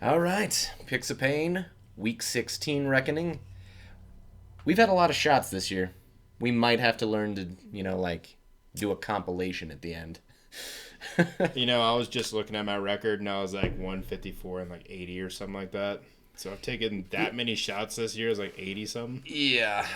All right, Picks of Pain, Week 16 Reckoning. We've had a lot of shots this year. We might have to learn to, do a compilation at the end. I was just looking at my record and I was like 154 and like 80 or something like that. So I've taken that many shots this year. It's like 80 something. Yeah,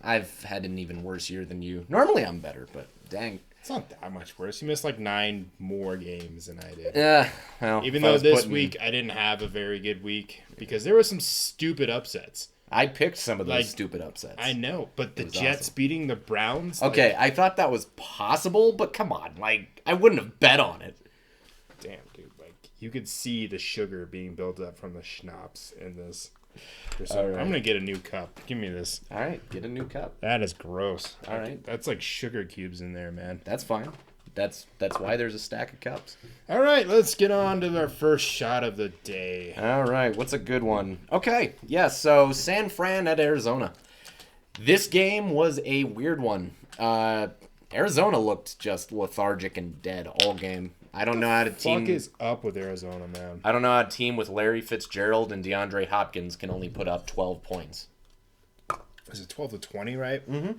I've had an even worse year than you. Normally I'm better, but dang. It's not that much worse. You missed like 9 more games than I did. Yeah, well, Even though this week I didn't have a very good week because there were some stupid upsets. I picked some of those stupid upsets. I know, but the Jets beating the Browns. Okay, I thought that was possible, but come on, I wouldn't have bet on it. Damn, dude, you could see the sugar being built up from the schnapps in this. Right. I'm gonna get a new cup. Give me this. All right, get a new cup. That is gross. All right, that's like sugar cubes in there, man. That's fine. That's why there's a stack of cups. All right, let's get on to our first shot of the day. All right, what's a good one? Okay, yeah, so San Fran at Arizona. This game was a weird one. Arizona looked just lethargic and dead all game. I don't know how to team. What is up with Arizona, man? I don't know how a team with Larry Fitzgerald and DeAndre Hopkins can only put up 12 points. Is it 12 to 20, right? Mm-hmm.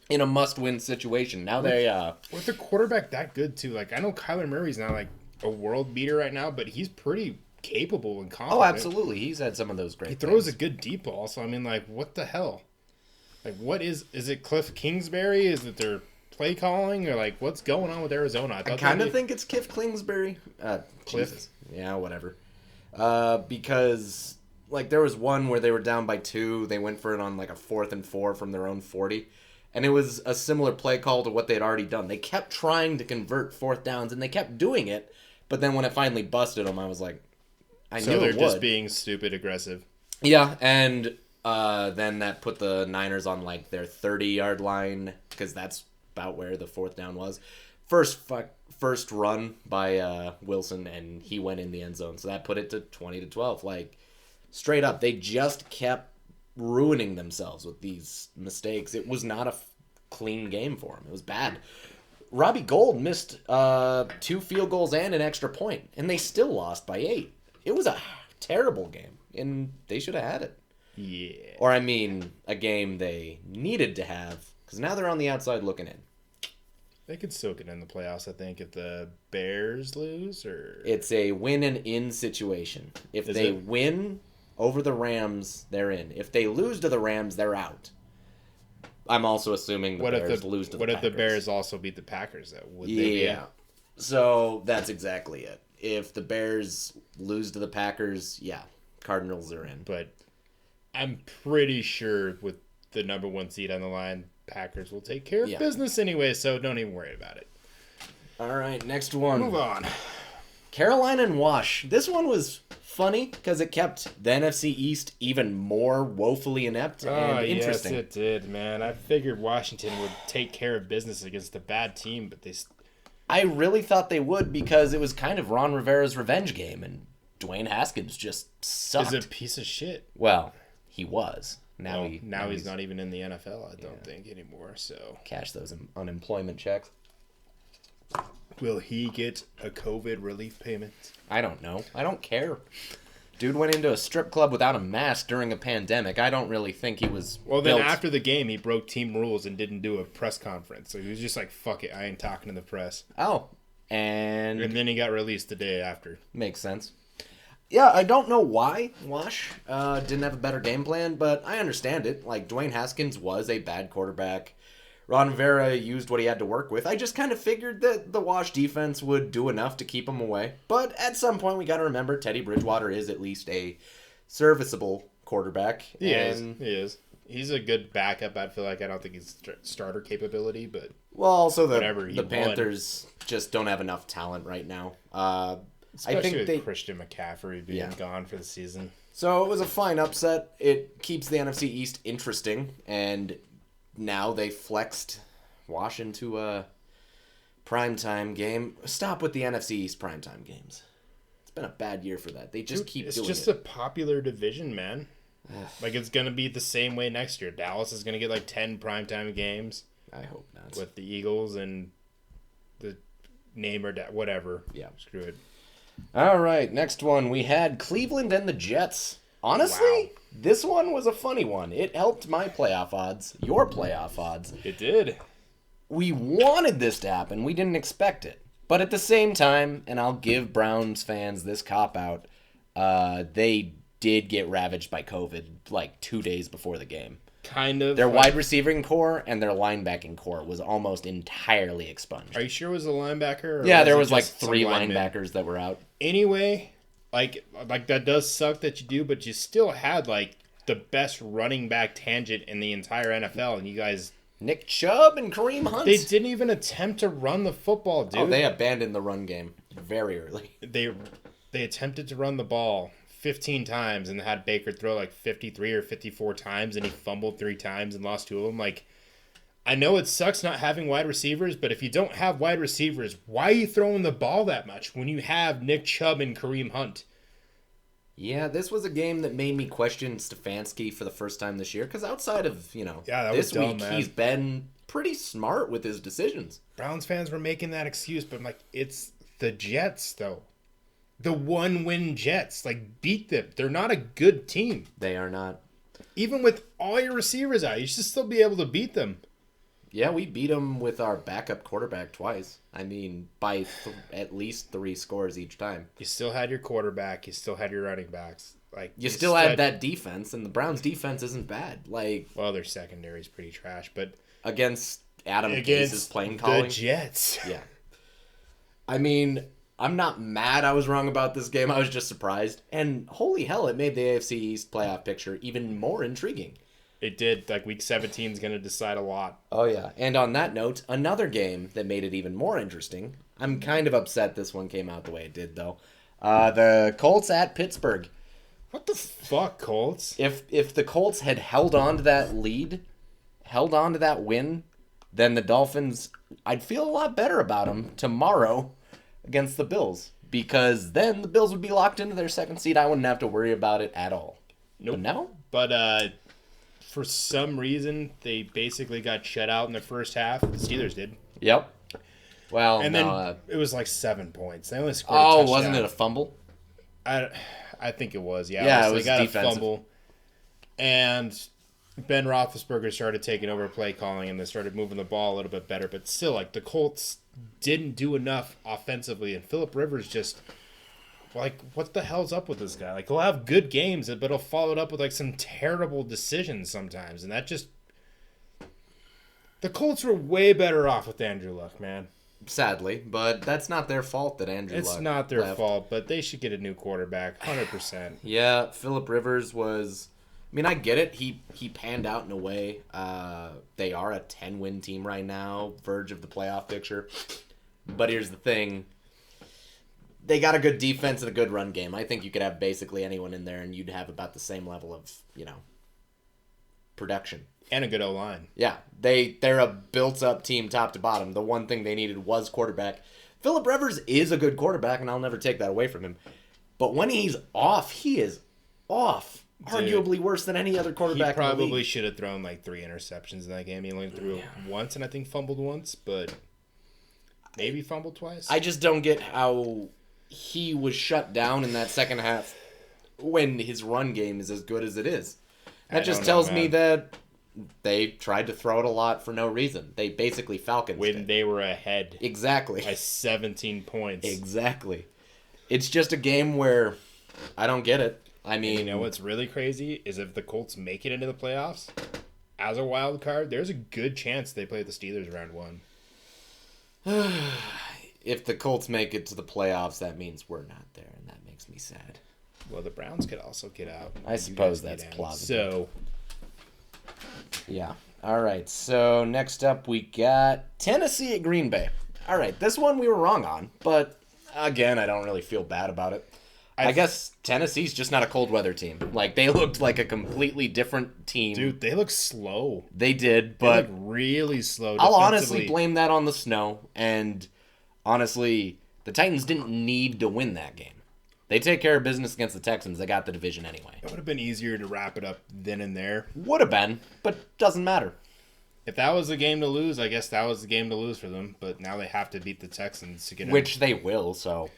In a must-win situation. Now they with the quarterback that good too. Like I know Kyler Murray's not like a world beater right now, but he's pretty capable and confident. Oh, absolutely. He's had some of those great. He throws a good deep ball. So I mean, like, what the hell? Like, what is it? Cliff Kingsbury? Is it their play calling or like what's going on with Arizona? I kind of think it's Cliff Kingsbury. Cliff. Jesus. Yeah, whatever. Because like there was one where they were down by 2. They went for it on like a 4th and 4 from their own 40. And it was a similar play call to what they had already done. They kept trying to convert 4th downs, and they kept doing it. But then when it finally busted them, I was like, I knew it would. So they're just being stupid aggressive. Yeah, and then that put the Niners on like their 30-yard line, because that's about where the 4th down was. First run by Wilson, and he went in the end zone. So that put it to 20-12. Like, straight up, they just kept ruining themselves with these mistakes. It was not a clean game for him. It was bad. Robbie Gould missed 2 field goals and an extra point, and they still lost by 8. It was a terrible game, and they should have had it. Yeah. Or, I mean, a game they needed to have, because now they're on the outside looking in. They could still get in the playoffs, I think, if the Bears lose, or... It's a win and in situation. If they win over the Rams, they're in. If they lose to the Rams, they're out. I'm also assuming the Bears lose to the Packers. What if the Bears also beat the Packers, though? Would they be in? So that's exactly it. If the Bears lose to the Packers, yeah, Cardinals are in. But I'm pretty sure with the number 1 seed on the line, Packers will take care of business anyway, so don't even worry about it. All right, next one. Move on. Carolina and Wash. This one was funny because it kept the NFC East even more woefully inept and interesting. Yes, it did, man. I figured Washington would take care of business against a bad team, but I really thought they would because it was kind of Ron Rivera's revenge game, and Dwayne Haskins just sucked. He's a piece of shit. Well, he was. Now he's not even in the NFL, I don't think, anymore. So cash those unemployment checks. Will he get a COVID relief payment? I don't know. I don't care. Dude went into a strip club without a mask during a pandemic. I don't really think he was then after the game, he broke team rules and didn't do a press conference. So he was just like, fuck it, I ain't talking to the press. Oh. And then he got released the day after. Makes sense. Yeah, I don't know why Wash didn't have a better game plan, but I understand it. Like, Dwayne Haskins was a bad quarterback. Ron Rivera used what he had to work with. I just kind of figured that the Wash defense would do enough to keep him away. But at some point, we got to remember Teddy Bridgewater is at least a serviceable quarterback. He is. He's a good backup. I feel like I don't think he's starter capability, but also the Panthers just don't have enough talent right now. Especially with Christian McCaffrey being gone for the season. So it was a fine upset. It keeps the NFC East interesting, and now they flexed Wash into a primetime game. Stop with the NFC East primetime games. It's been a bad year for that. They just keep doing it. It's just a popular division, man. Like, it's going to be the same way next year. Dallas is going to get like 10 primetime games. I hope not. With the Eagles and the name or whatever. Yeah. Screw it. All right, next one. We had Cleveland and the Jets. Honestly, Wow. this one was a funny one. It helped my playoff odds, your playoff odds. It did. We wanted this to happen. We didn't expect it. But at the same time, and I'll give Browns fans this cop-out, they did get ravaged by COVID like 2 days before the game. Kind of. Their wide receiving core and their linebacking core was almost entirely expunged. Are you sure it was a linebacker? Or Yeah, there it was like just some 3 lineman? linebackers that were out. Anyway, like that does suck that you do, but you still had like the best running back tangent in the entire NFL, and you guys. Nick Chubb and Kareem Hunt. They didn't even attempt to run the football, dude. Oh, they abandoned the run game very early. They attempted to run the ball 15 times and had Baker throw like 53 or 54 times, and he fumbled 3 times and lost 2 of them. Like, I know it sucks not having wide receivers, but if you don't have wide receivers, why are you throwing the ball that much when you have Nick Chubb and Kareem Hunt? Yeah, this was a game that made me question Stefanski for the first time this year, because outside of, that was this dumb, week, man. he's been pretty smart with his decisions. Browns fans were making that excuse, but I'm like, it's the Jets, though. The 1-win Jets. Like, beat them. They're not a good team. They are not. Even with all your receivers out, you should still be able to beat them. Yeah, we beat them with our backup quarterback twice. I mean, by at least 3 scores each time. You still had your quarterback. You still had your running backs. Like You still had that defense, and the Browns' defense isn't bad. Like, well, their secondary is pretty trash, but against Adam Gase's play calling. the Jets. Yeah. I mean, I'm not mad I was wrong about this game. I was just surprised. And holy hell, it made the AFC East playoff picture even more intriguing. It did. Like, week 17 is going to decide a lot. Oh, yeah. And on that note, another game that made it even more interesting. I'm kind of upset this one came out the way it did, though. The Colts at Pittsburgh. What the fuck, Colts? If the Colts had held on to that lead, held on to that win, then the Dolphins, I'd feel a lot better about them tomorrow against the Bills. Because then the Bills would be locked into their second seed. I wouldn't have to worry about it at all. Nope. But no? But for some reason, they basically got shut out in the first half. The Steelers did. Yep. Well, And no, then it was like 7 points. They only scored a touchdown. wasn't it a fumble? I think it was, yeah. Yeah, So it was they got defensive. a fumble. And Ben Roethlisberger started taking over play calling, and they started moving the ball a little bit better. But still, like, the Colts didn't do enough offensively. And Phillip Rivers just, like, what the hell's up with this guy? Like, he'll have good games, but he'll follow it up with, like, some terrible decisions sometimes. And that just... The Colts were way better off with Andrew Luck, man. Sadly, but that's not their fault that Andrew It's Luck not their left. fault, but they should get a new quarterback, 100%. Yeah, Phillip Rivers was... I mean, I get it. He panned out in a way. They are a 10-win team right now, verge of the playoff picture. But here's the thing. They got a good defense and a good run game. I think you could have basically anyone in there, and you'd have about the same level of, production. And a good O-line. Yeah, they're a built-up team top to bottom. The one thing they needed was quarterback. Phillip Rivers is a good quarterback, and I'll never take that away from him. But when he's off, he is off. Arguably worse than any other He quarterback in the probably league. should have thrown like 3 interceptions in that game. He only threw once and I think fumbled once, but maybe fumbled twice. I just don't get how he was shut down in that second half when his run game is as good as it is. That just tells me that they tried to throw it a lot for no reason. They basically Falcons when they were ahead Exactly. by 17 points. Exactly. It's just a game where I don't get it. I mean, You know what's really crazy is if the Colts make it into the playoffs as a wild card, there's a good chance they play the Steelers round 1. if the Colts make it to the playoffs, that means we're not there, and that makes me sad. Well, the Browns could also get out. I suppose that's plausible. So, Yeah. All right. So next up, we got Tennessee at Green Bay. All right. This one we were wrong on, but again, I don't really feel bad about it. I guess Tennessee's just not a cold weather team. Like, they looked like a completely different team. dude, they look slow. They did, They but look really slow. I'll honestly defensively. blame that on the snow. And honestly, the Titans didn't need to win that game. They take care of business against the Texans. They got the division anyway. It would have been easier to wrap it up then and there. Would have been, but doesn't matter. If that was the game to lose, I guess that was the game to lose for them. But now they have to beat the Texans to get in. Which they will, so.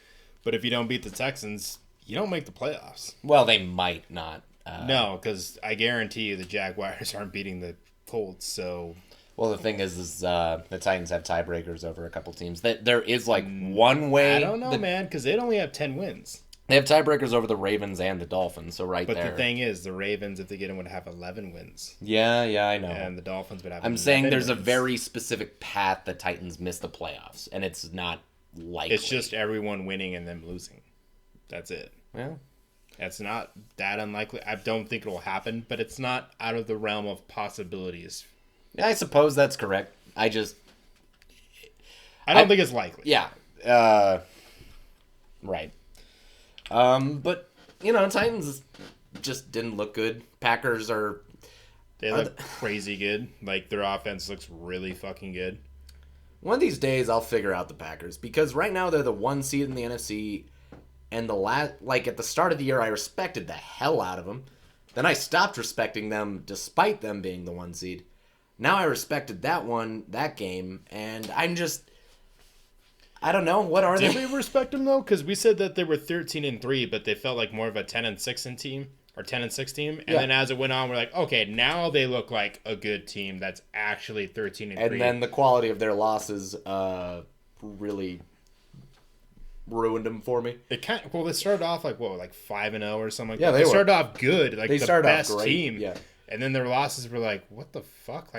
But if you don't beat the Texans, you don't make the playoffs. Well, they might not. No, because I guarantee you the Jaguars aren't beating the Colts. So, Well, the thing is the Titans have tiebreakers over a couple teams. That there is like one way. I don't know, man, because they'd only have 10 wins. They have tiebreakers over the Ravens and the Dolphins. So But there. the thing is, the Ravens, if they get in, would have 11 wins. Yeah, I know. And the Dolphins would have. I'm 11 saying there's wins. a very specific path the Titans miss the playoffs, and it's not likely. It's just everyone winning and them losing. That's it. Yeah. It's not that unlikely. I don't think it'll happen, but it's not out of the realm of possibilities. Yeah, I suppose that's correct. I don't think it's likely. Yeah. Right. But, Titans just didn't look good. Packers They look crazy good. Like, their offense looks really fucking good. One of these days, I'll figure out the Packers, because right now they're the 1 seed in the NFC, and at the start of the year, I respected the hell out of them. Then I stopped respecting them, despite them being the 1 seed. Now I respected that game, and I don't know. What are they? Did we respect them though? Because we said that they were 13-3, but they felt like more of a 10-6 team or 10-6 team. And then as it went on, we're like, okay, now they look like a good team that's actually 13-3. And then the quality of their losses really ruined them for me. They started off like 5-0 or something. Yeah, they started off good, like they the started best off great. team. Yeah. And then their losses were like, what the fuck,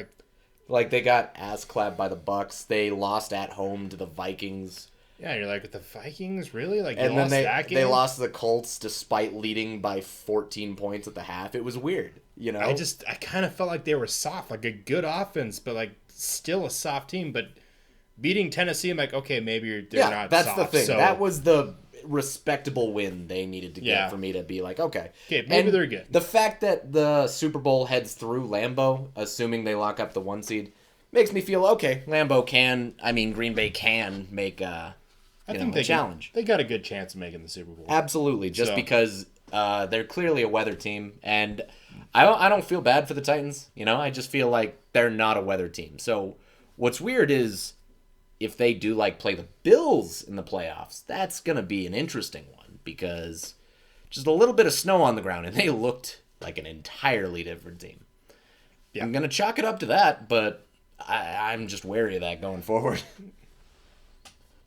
Like they got ass clapped by the Bucks. They lost at home to the Vikings. Yeah, you're like, with the Vikings, really? Like, and then that game? they lost to the Colts despite leading by 14 points at the half. It was weird, I kind of felt like they were soft, like a good offense, but like still a soft team. But beating Tennessee, I'm like, okay, maybe they're not that's soft. the thing. So, that was the respectable win they needed to get for me to be like, okay. Okay, maybe they're good. The fact that the Super Bowl heads through Lambeau, assuming they lock up the 1 seed, makes me feel, okay, Green Bay can make a challenge. They got a good chance of making the Super Bowl. Absolutely, because they're clearly a weather team, and I don't feel bad for the Titans. I just feel like they're not a weather team. So what's weird is if they do play the Bills in the playoffs, that's gonna be an interesting one, because just a little bit of snow on the ground and they looked like an entirely different team. Yeah. I'm gonna chalk it up to that, but I'm just wary of that going forward.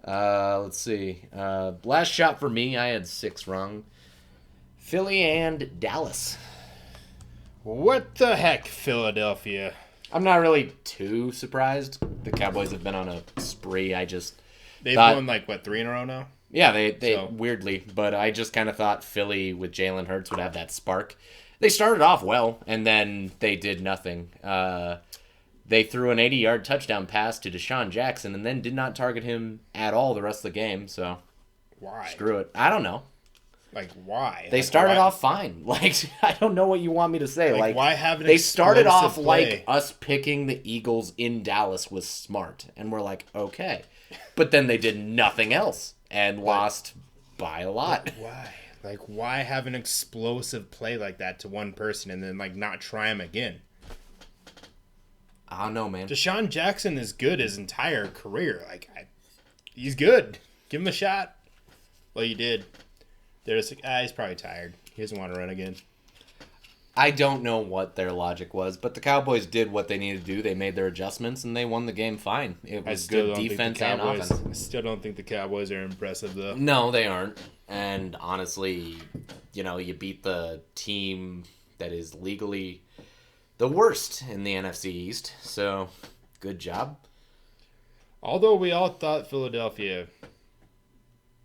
Let's see. Last shot for me, I had 6 wrong. Philly and Dallas. What the heck, Philadelphia? I'm not really too surprised. The Cowboys have been on a spree. They've won 3 in a row now? Yeah, they weirdly, but I just kind of thought Philly with Jalen Hurts would have that spark. They started off well, and then they did nothing. They threw an 80-yard touchdown pass to Deshaun Jackson and then did not target him at all the rest of the game, so why? Screw it. I don't know. Why? They started off fine. I don't know what you want me to say. Why have an They started off play? us picking the Eagles in Dallas was smart, and we're like, okay. But then they did nothing else and lost by a lot. Why? Why have an explosive play like that to one person and then not try him again? I don't know, man. Deshaun Jackson is good his entire career. He's good. Give him a shot. Well, you did. He's probably tired. He doesn't want to run again. I don't know what their logic was, but the Cowboys did what they needed to do. They made their adjustments, and they won the game fine. It was good defense and offense. I still don't think the Cowboys are impressive, though. No, they aren't. And honestly, you beat the team that is legally the worst in the NFC East. So, good job. Although we all thought Philadelphia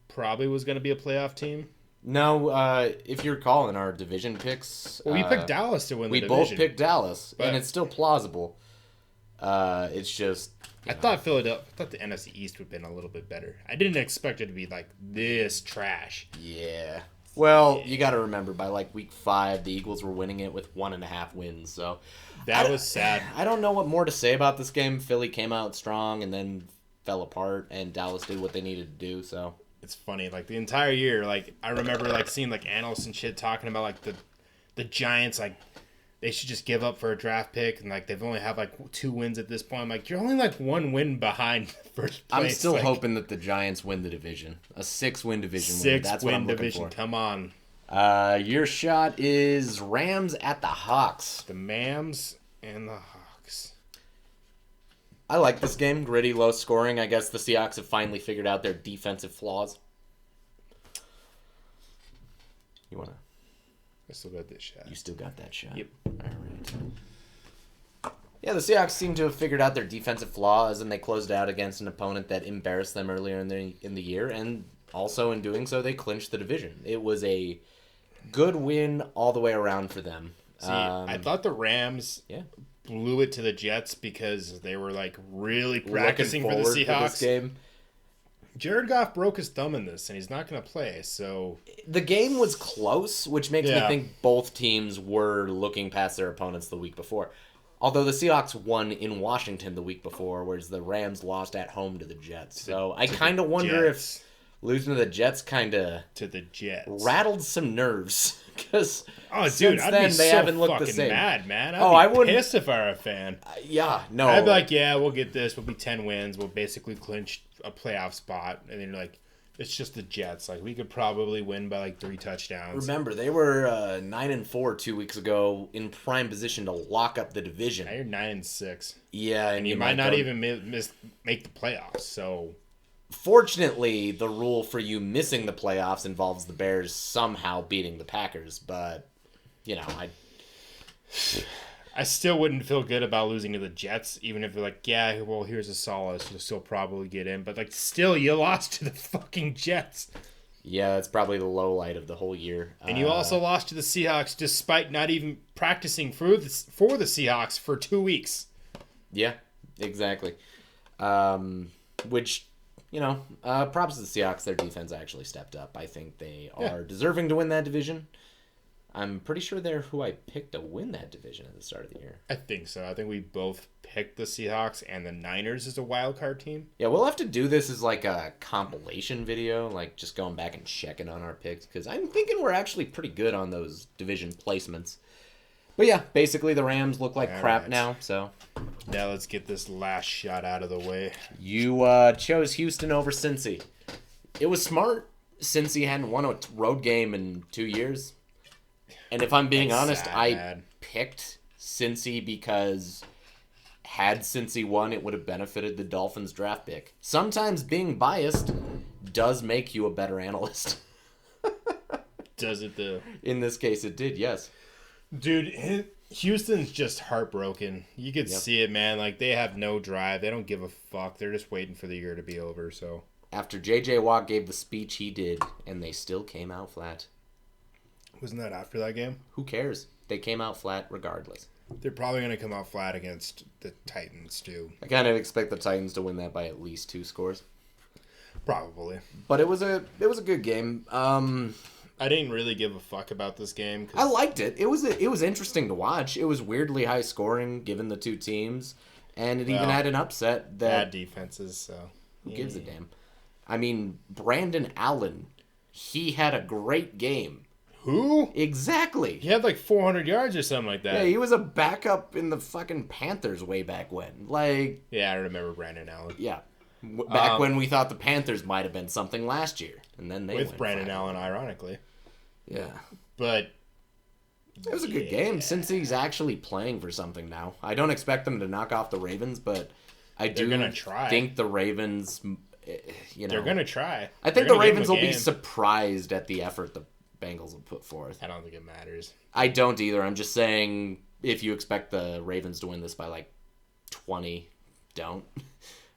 probably was going to be a playoff team. No, if you recall in our division picks... Well, we picked Dallas to win the division. We both picked Dallas, and it's still plausible. It's just... I thought the NFC East would have been a little bit better. I didn't expect it to be this trash. Yeah. Well, you got to remember, by week 5, the Eagles were winning it with 1.5 wins, so... That was sad. I don't know what more to say about this game. Philly came out strong and then fell apart, and Dallas did what they needed to do, so... It's funny, the entire year, I remember, seeing, analysts and shit talking about, the Giants, they should just give up for a draft pick, and like they've only have like 2 wins at this point. I'm like, you're only like 1 win behind first place. I'm still like, hoping that the Giants win the division. A 6-win division win. That's what I'm looking division. for. Come on. Your shot is Rams at the Hawks. The Mams and the Hawks. I like this game. Gritty, low scoring. I guess the Seahawks have finally figured out their defensive flaws. You wanna? I still got this shot. You still got that shot. Yep. All right. Yeah, the Seahawks seem to have figured out their defensive flaws, and they closed out against an opponent that embarrassed them earlier in the year, and also in doing so, they clinched the division. It was a good win all the way around for them. See, I thought the Rams Yeah. blew it to the Jets because they were like really Looking practicing for the forward Seahawks. this game. Jared Goff broke his thumb in this, and he's not going to play. So The game was close, which makes me Yeah. think both teams were looking past their opponents the week before. Although the Seahawks won in Washington the week before, whereas the Rams lost at home to the Jets. So I kind of wonder if losing to the Jets kind of to the Jets rattled some nerves. Because oh, dude, since I'd then, be they so haven't looked fucking the same. mad, man. I'd Oh, be I wouldn't- pissed if I were a fan. Yeah, no. I'd be like, yeah, we'll get this. We'll be 10 wins. We'll basically clinch a playoff spot. And then you're like, it's just the Jets. Like, we could probably win by like 3 touchdowns. Remember, they were 9-4 2 weeks ago, in prime position to lock up the division. Now you're 9-6. Yeah, and You might not go- even make the playoffs. So Fortunately, the rule for you missing the playoffs involves the Bears somehow beating the Packers, but you know, I still wouldn't feel good about losing to the Jets, even if you're like, yeah, well, here's a solace. You'll still probably get in. But like, still, you lost to the fucking Jets. yeah, that's probably the low light of the whole year. And you also lost to the Seahawks despite not even practicing for the Seahawks for 2 weeks. Yeah, exactly. Which, you know, props to the Seahawks. Their defense actually stepped up. I think they are deserving to win that division. I'm pretty sure they're who I picked to win that division at the start of the year. I think so. I think we both picked the Seahawks and the Niners as a wild card team. Yeah, we'll have to do this as like a compilation video, like just going back and checking on our picks, because I'm thinking we're actually pretty good on those division placements. But yeah, basically the Rams look like crap now, so. Now let's get this last shot out of the way. You chose Houston over Cincy. It was smart. Cincy hadn't won a road game in 2 years. And if I'm being honest, I picked Cincy because had Cincy won, it would have benefited the Dolphins draft pick. Sometimes being biased does make you a better analyst. Does it though? In this case, it did, yes. Dude, Houston's just heartbroken. You could see it, man. Like, they have no drive. They don't give a fuck. They're just waiting for the year to be over, so. After J.J. Watt gave the speech he did, and they still came out flat. Wasn't that after that game? Who cares? They came out flat regardless. They're probably going to come out flat against the Titans, too. I kind of expect the Titans to win that by at least 2 scores. Probably. But it was a good game. I didn't really give a fuck about this game. I liked it. It was interesting to watch. It was weirdly high scoring given the two teams, and it even had an upset that bad defenses. So who gives a damn? I mean, Brandon Allen, he had a great game. Who? Exactly. He had like 400 yards or something like that. Yeah, he was a backup in the fucking Panthers way back when. Like, yeah, I remember Brandon Allen. Yeah. Back when we thought the Panthers might have been something last year, and then they with went Brandon 5-0. Allen, ironically. Yeah. But it was a good game since he's actually playing for something now. I don't expect them to knock off the Ravens, but they're gonna try. Think the Ravens, you know, they're gonna try. I think the Ravens will be surprised at the effort the Bengals will put forth. I don't think it matters. I don't either. I'm just saying if you expect the Ravens to win this by like 20, don't.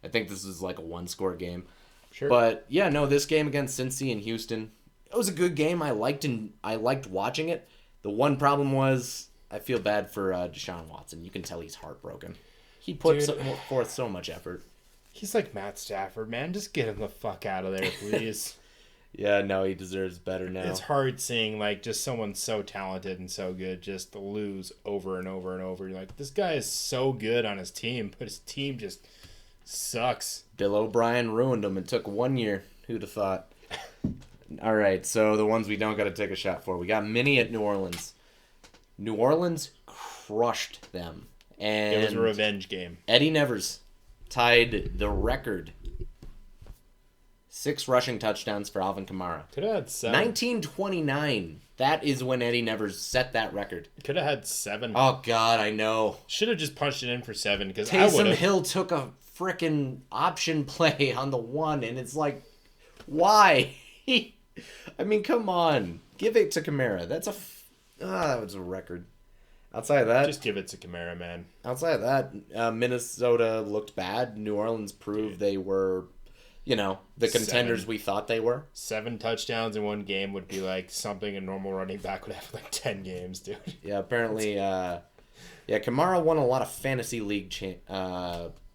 I think this is like a 1-score game. Sure. But yeah, no, this game against Cincy and Houston, it was a good game. I liked watching it. The one problem was I feel bad for Deshaun Watson. You can tell he's heartbroken. He put forth so much effort. He's like Matt Stafford, man. Just get him the fuck out of there, please. Yeah, no, he deserves better now. It's hard seeing like just someone so talented and so good just lose over and over and over. You're like, this guy is so good on his team, but his team just sucks. Bill O'Brien ruined him. It took 1 year. Who'd have thought? All right, so the ones we don't got to take a shot for. We got Minnie at New Orleans. New Orleans crushed them. And It was a revenge game. Eddie Nevers tied the record. 6 rushing touchdowns for Alvin Kamara. Could have had 7. 1929. That is when Eddie Nevers set that record. Could have had 7. Oh, God, I know. Should have just punched it in for 7 because I Taysom would have. Hill took a freaking option play on the 1, and it's like, why? I mean, come on. Give it to Kamara. That was a record. Outside of that, Just give it to Kamara, man. outside of that, Minnesota looked bad. New Orleans proved they were, the contenders 7. we thought they were. 7 touchdowns in one game would be like something a normal running back would have like 10 games, dude. Yeah, apparently, Kamara won a lot of fantasy league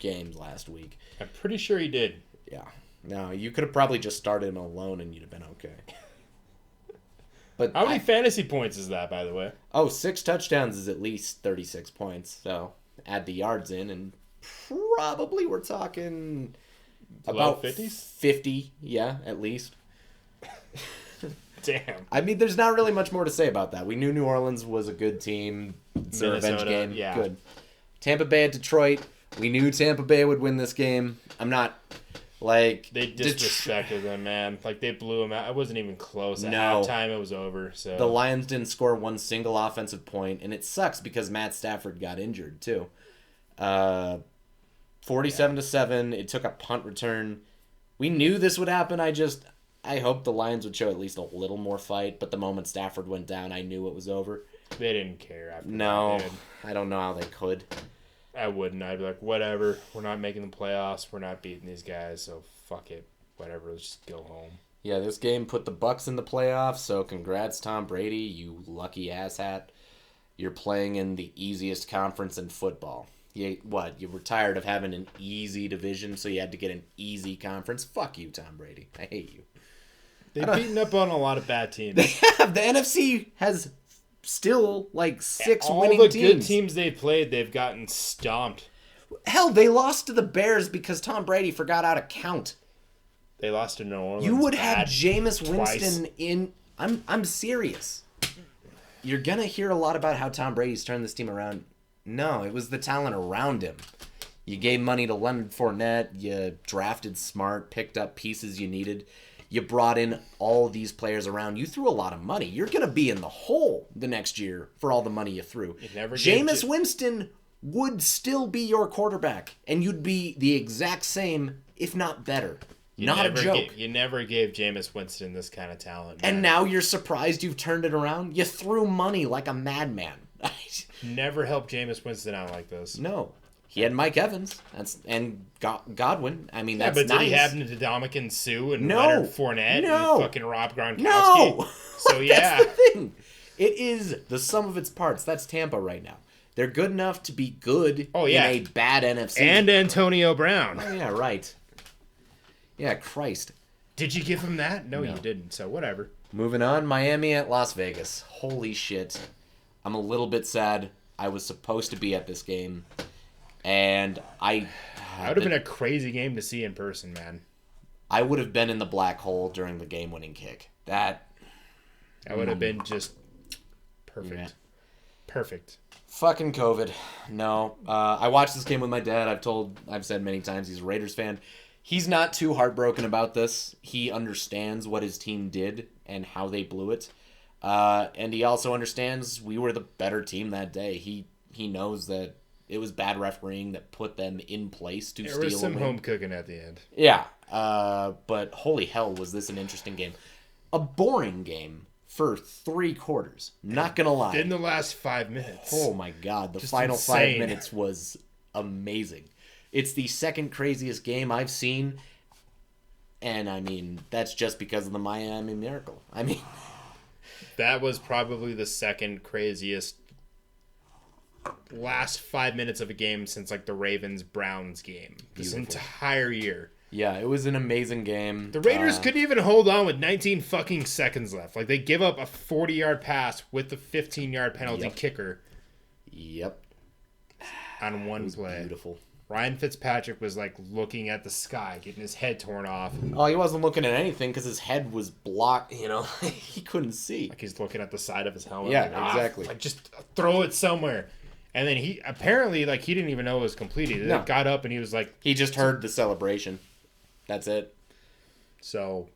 games last week. I'm pretty sure he did. Yeah. No, you could have probably just started him alone and you'd have been okay. But How many fantasy points is that, by the way? 6 touchdowns is at least 36 points. So add the yards in, and probably we're talking about 50s? 50, yeah, at least. Damn. I mean, there's not really much more to say about that. We knew New Orleans was a good team. It's a revenge Minnesota, game. yeah. Good. Tampa Bay at Detroit. We knew Tampa Bay would win this game. I'm not, like... They disrespected them, man. Like, they blew them out. It wasn't even close. At No. halftime, it was over. So The Lions didn't score one single offensive point, and it sucks because Matt Stafford got injured, too. 47-7. It took a punt return. We knew this would happen. I hope the Lions would show at least a little more fight, but the moment Stafford went down, I knew it was over. They didn't care after No, that. I don't know how they could. I wouldn't. I'd be like, whatever. We're not making the playoffs. We're not beating these guys, so fuck it. Whatever. Let's just go home. Yeah, this game put the Bucks in the playoffs, so congrats, Tom Brady, you lucky asshat. You're playing in the easiest conference in football. You were tired of having an easy division, so you had to get an easy conference? Fuck you, Tom Brady. I hate you. They've beaten up on a lot of bad teams. They have. The NFC has still, 6 All winning the teams. good teams they played, they've gotten stomped. Hell, they lost to the Bears because Tom Brady forgot how to count. They lost to New Orleans. You would have bad Jameis twice. Winston in... I'm serious. You're going to hear a lot about how Tom Brady's turned this team around. No, it was the talent around him. You gave money to Leonard Fournette. You drafted smart, picked up pieces you needed. You brought in all these players around. You threw a lot of money. You're going to be in the hole the next year for all the money you threw. Jameis Winston would still be your quarterback, and you'd be the exact same, if not better. Not a joke. You never gave Jameis Winston this kind of talent, man. And now you're surprised you've turned it around? You threw money like a madman. Never helped Jameis Winston out like this. No. He had Mike Evans and Godwin. I mean, that's but nice. did he have Ndamukong Suh and No. Leonard Fournette No. and fucking Rob Gronkowski? No! So, yeah. That's the thing. It is the sum of its parts. That's Tampa right now. They're good enough to be good in a bad NFC. And Antonio Brown. Oh, yeah, right. Yeah, Christ. Did you give him that? No, you didn't. So, whatever. Moving on, Miami at Las Vegas. Holy shit. I'm a little bit sad. I was supposed to be at this game. And That would have been a crazy game to see in person, man. I would have been in the black hole during the game-winning kick. That would have been just perfect. Yeah. Perfect. Fucking COVID. No. I watched this game with my dad. I've said many times he's a Raiders fan. He's not too heartbroken about this. He understands what his team did and how they blew it. And he also understands we were the better team that day. He knows that it was bad refereeing that put them in place to steal a win. There was some home cooking at the end. Yeah. But holy hell, was this an interesting game. A boring game for 3 quarters. Not gonna lie. In the last 5 minutes. Oh my god, the Just final insane. 5 minutes was amazing. It's the second craziest game I've seen, and I mean, that's just because of the Miami Miracle. I mean... That was probably the second craziest last 5 minutes of a game since, the Ravens-Browns game. This entire year. Yeah, it was an amazing game. The Raiders couldn't even hold on with 19 fucking seconds left. They give up a 40-yard pass with the 15-yard penalty kicker. Yep. On one play. Beautiful. Ryan Fitzpatrick was looking at the sky, getting his head torn off. Oh, he wasn't looking at anything because his head was blocked, he couldn't see. He's looking at the side of his helmet. Yeah, exactly. Just throw it somewhere. And then he apparently, like, he didn't even know it was completed. No. He got up and he was like, He just heard the celebration. That's it. so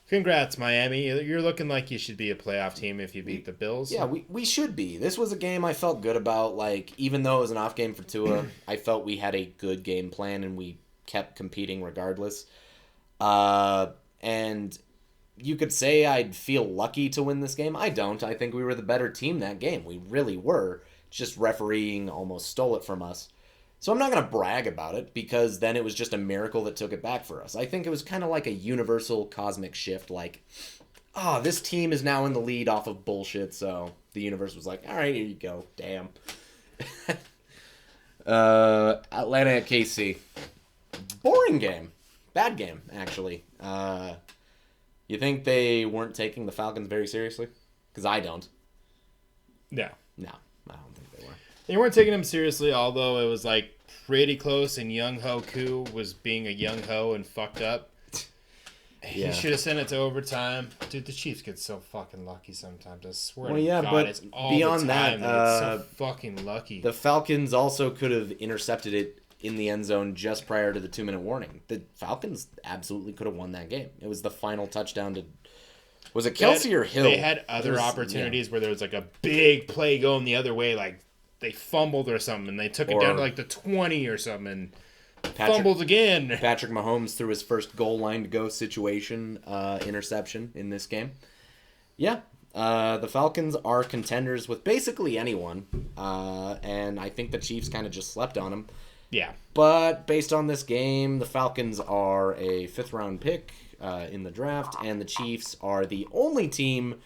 congrats, Miami. You're looking like you should be a playoff team if you beat the Bills. Yeah, we should be. This was a game I felt good about. Like, even though it was an off game for Tua, I felt we had a good game plan and we kept competing regardless. And you could say I'd feel lucky to win this game. I don't. I think we were the better team that game. We really were. Just refereeing almost stole it from us. So I'm not going to brag about it because then it was just a miracle that took it back for us. I think it was kind of like a universal cosmic shift. Like, this team is now in the lead off of bullshit. So the universe was like, all right, here you go. Damn. Atlanta at KC. Boring game. Bad game, actually. You think they weren't taking the Falcons very seriously? Because I don't. No. No, I don't think they were. They weren't taking him seriously, although it was like pretty close, and Young Ho Koo was being a young ho and fucked up. Yeah. He should have sent it to overtime. Dude, the Chiefs get so fucking lucky sometimes. I swear Well, to yeah, God, but it's all beyond the time. that, They get so fucking lucky. The Falcons also could have intercepted it in the end zone just prior to the 2-minute warning. The Falcons absolutely could have won that game. It was the final touchdown to... Was it Kelsey or Hill? They had other opportunities where there was like a big play going the other way, like they fumbled or something, and they took it down to like the 20 or something, and fumbled again. Patrick Mahomes threw his first goal line to go situation interception in this game. Yeah, the Falcons are contenders with basically anyone, and I think the Chiefs kind of just slept on them. Yeah. But based on this game, the Falcons are a 5th-round pick in the draft, and the Chiefs are the only team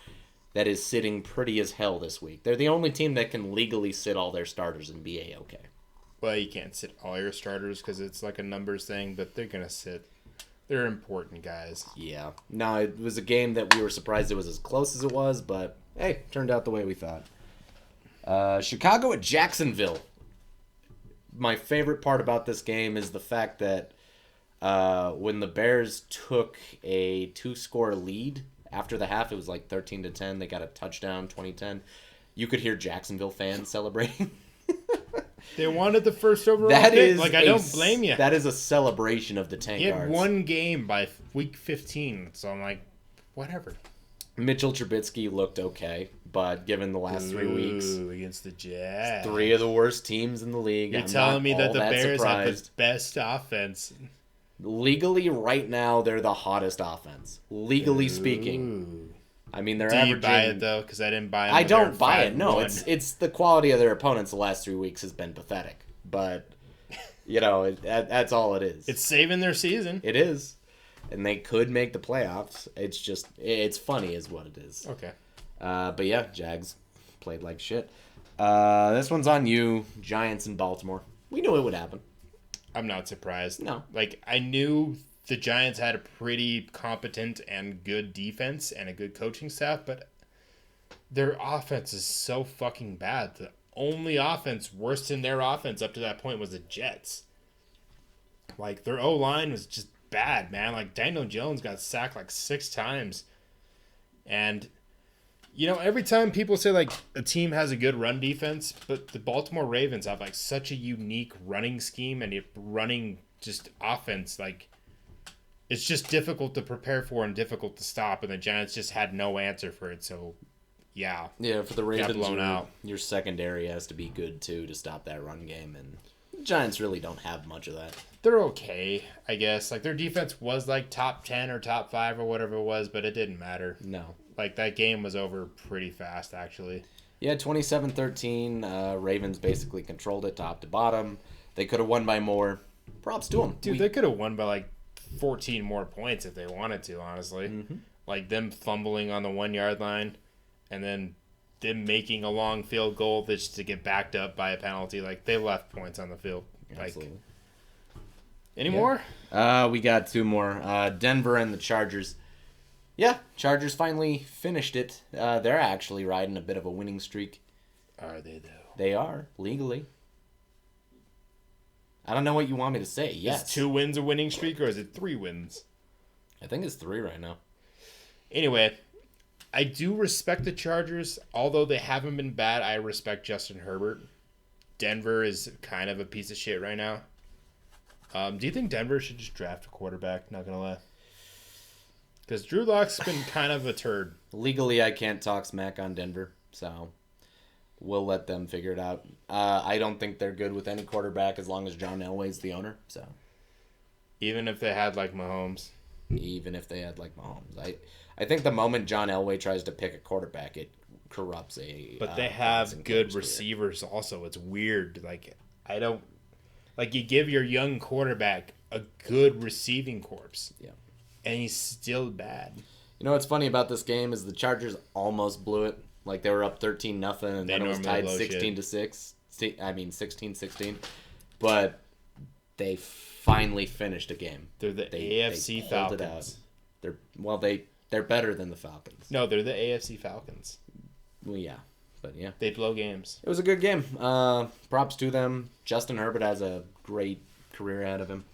that is sitting pretty as hell this week. They're the only team that can legally sit all their starters and be A-okay. Well, you can't sit all your starters because it's like a numbers thing, but they're going to sit. They're important guys. Yeah. No, it was a game that we were surprised it was as close as it was, but hey, turned out the way we thought. Chicago at Jacksonville. My favorite part about this game is the fact that when the Bears took a 2-score lead after the half, it was like 13-10. They got a touchdown, 2010. You could hear Jacksonville fans celebrating. They wanted the first overall pick. Like, I don't blame you. That is a celebration of the Tank He had Guards. one game by week 15, so I'm like, whatever. Mitchell Trubisky looked okay, but given the last 3 weeks, against the Jets, 3 of the worst teams in the league. You're telling me that the Bears have the best offense? Legally, right now, they're the hottest offense. Legally speaking. I mean, they're averaging... Do you buy it, though? Because I didn't buy it. I don't buy it, no. It's the quality of their opponents the last 3 weeks has been pathetic. But, that's all it is. It's saving their season. It is. And they could make the playoffs. It's just... It's funny is what it is. Okay. But yeah, Jags played like shit. This one's on you. Giants in Baltimore. We knew it would happen. I'm not surprised. No. Like, I knew the Giants had a pretty competent and good defense and a good coaching staff, but their offense is so fucking bad. The only offense worse than their offense up to that point was the Jets. Like, their O-line was just bad, man. Like, Daniel Jones got sacked like 6 times. And, every time people say, like, a team has a good run defense, but the Baltimore Ravens have, like, such a unique running scheme and running just offense, like, it's just difficult to prepare for and difficult to stop, and the Giants just had no answer for it, so, yeah. Yeah, for the Ravens, blown out. Your secondary has to be good, too, to stop that run game, and the Giants really don't have much of that. They're okay, I guess. Like, their defense was, like, top 10 or top 5 or whatever it was, but it didn't matter. No. Like, that game was over pretty fast, actually. Yeah, 27-13. Ravens basically controlled it top to bottom. They could have won by more. Props to them. Dude, they could have won by, like, 14 more points if they wanted to, honestly. Mm-hmm. Like, them fumbling on the 1-yard line and then them making a long field goal just to get backed up by a penalty. Like, they left points on the field. Absolutely. Like, any more? We got 2 more. Denver and the Chargers. Yeah, Chargers finally finished it. They're actually riding a bit of a winning streak. Are they, though? They are, legally. I don't know what you want me to say. Yes. Is 2 wins a winning streak, or is it 3 wins? I think it's 3 right now. Anyway, I do respect the Chargers. Although they haven't been bad, I respect Justin Herbert. Denver is kind of a piece of shit right now. Do you think Denver should just draft a quarterback? Not gonna lie, because Drew Lock's been kind of a turd. Legally, I can't talk smack on Denver, so we'll let them figure it out. I don't think they're good with any quarterback as long as John Elway's the owner. So Even if they had like Mahomes. even if they had like Mahomes, I think the moment John Elway tries to pick a quarterback, it corrupts a. But they have good receivers also. It's weird. Like, I don't. Like, you give your young quarterback a good receiving corpse. Yeah. And he's still bad. You know what's funny about this game is the Chargers almost blew it. Like, they were up 13-0, and then it was tied 16-6. I mean, 16-16. But they finally finished a game. They're the AFC Falcons. They're better than the Falcons. No, they're the AFC Falcons. Well, yeah. But, yeah. They blow games. It was a good game. Props to them. Justin Herbert has a great career ahead of him.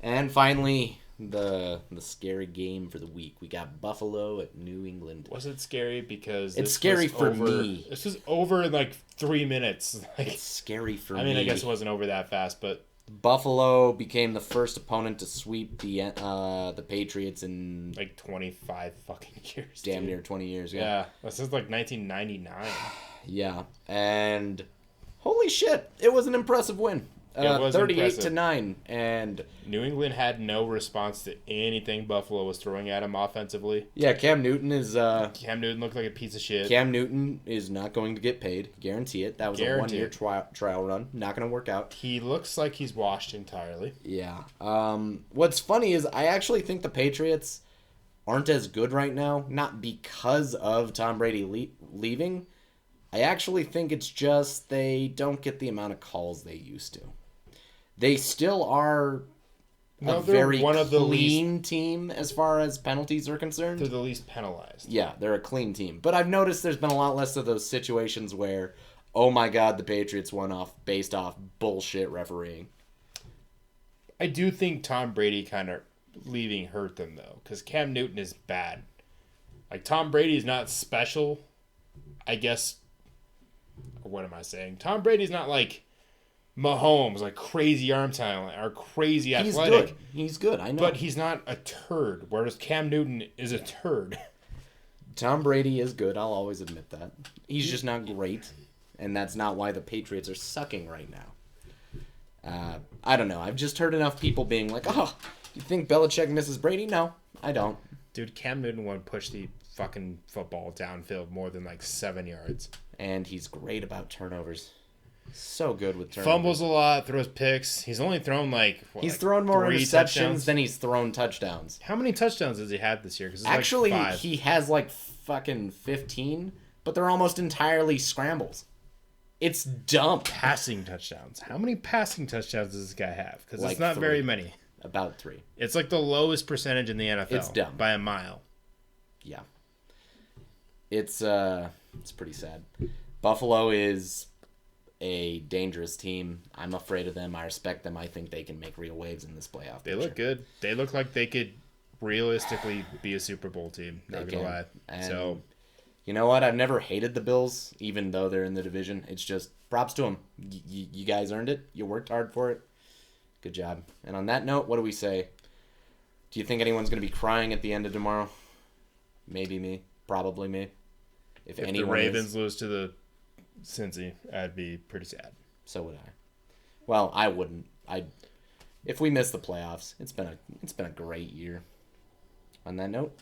And finally, the scary game for the week. We got Buffalo at New England. Was it scary? Because it's scary for me. This was over in like 3 minutes. It's scary for me. I mean, I guess it wasn't over that fast, but Buffalo became the first opponent to sweep the Patriots in like 25 fucking years. Damn near 20 years. Yeah, this is like 1999. Yeah, and holy shit, it was an impressive win. 38-9, and New England had no response to anything Buffalo was throwing at him offensively. Yeah, Cam Newton looked like a piece of shit. Cam Newton is not going to get paid, guarantee it. That was a 1-year trial run, not going to work out. He looks like he's washed entirely. Yeah. What's funny is I actually think the Patriots aren't as good right now, not because of Tom Brady leaving. I actually think it's just they don't get the amount of calls they used to. They still are a very clean team as far as penalties are concerned. They're the least penalized. Yeah, they're a clean team. But I've noticed there's been a lot less of those situations where, oh my God, the Patriots won based off bullshit refereeing. I do think Tom Brady kind of leaving hurt them, though, because Cam Newton is bad. Like, Tom Brady is not special, I guess. What am I saying? Tom Brady's not like Mahomes, like crazy arm talent or crazy athletic. He's good. I know. But he's not a turd, whereas Cam Newton is a turd. Tom Brady is good. I'll always admit that. He's just not great, and that's not why the Patriots are sucking right now. I don't know. I've just heard enough people being like, oh, you think Belichick misses Brady? No, I don't. Dude, Cam Newton won't push the fucking football downfield more than like 7 yards. And he's great about turnovers. So good with turnovers. Fumbles a lot, throws picks. He's only thrown thrown more interceptions than he's thrown touchdowns. How many touchdowns has he had this year? 'Cause actually, like 5. He has like fucking 15, but they're almost entirely scrambles. It's dumb. Passing touchdowns. How many passing touchdowns does this guy have? Because like it's not 3. very many. About 3. It's like the lowest percentage in the NFL. It's dumb. By a mile. Yeah. It's pretty sad. Buffalo is a dangerous team. I'm afraid of them. I respect them. I think they can make real waves in this playoff. They look good. They look like they could realistically be a Super Bowl team. Not gonna lie. And so, you know what? I've never hated the Bills, even though they're in the division. It's just props to them. You guys earned it. You worked hard for it. Good job. And on that note, what do we say? Do you think anyone's going to be crying at the end of tomorrow? Maybe me. Probably me. If the Ravens lose to the Cincy, I'd be pretty sad. So would I. Well, I wouldn't. If we miss the playoffs, it's been a great year. On that note,